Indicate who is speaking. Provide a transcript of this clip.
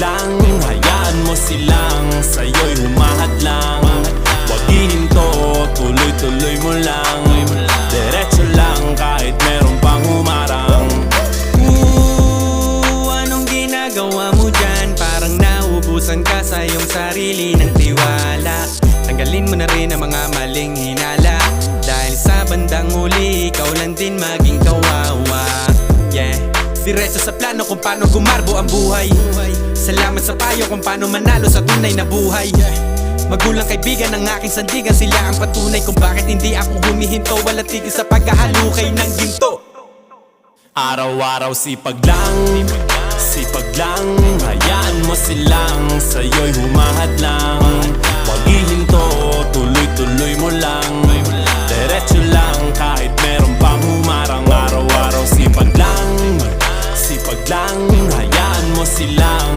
Speaker 1: lang, hayaan mo silang sa'yo'y humahadlang. Wag hihinto, tuloy-tuloy mo lang. Diretso lang kahit meron pang humarang.
Speaker 2: Anong ginagawa mo dyan? Parang naubusan ka sa iyong sarili ng tiwala. Tanggalin mo na rin ang mga maling hinala, dahil sa bandang huli ikaw lang din maging kawawa. Yeah, diretso sa plano kung paano gumarbo ang buhay. Salamat sa payo kung paano manalo sa tunay na buhay. Magulang kaibigan ng aking sandigan, sila ang patunay kung bakit hindi ako humihinto. Walang tigil sa pagkahalukay ng ginto.
Speaker 1: Araw-araw sipag lang, sipag lang. Hayaan mo silang sa'yo'y humahadlang. Wag hihinto, tuloy-tuloy mo lang. Diretso lang kahit meron pang humarang. Araw-araw sipag lang, sipag lang. Hayaan mo silang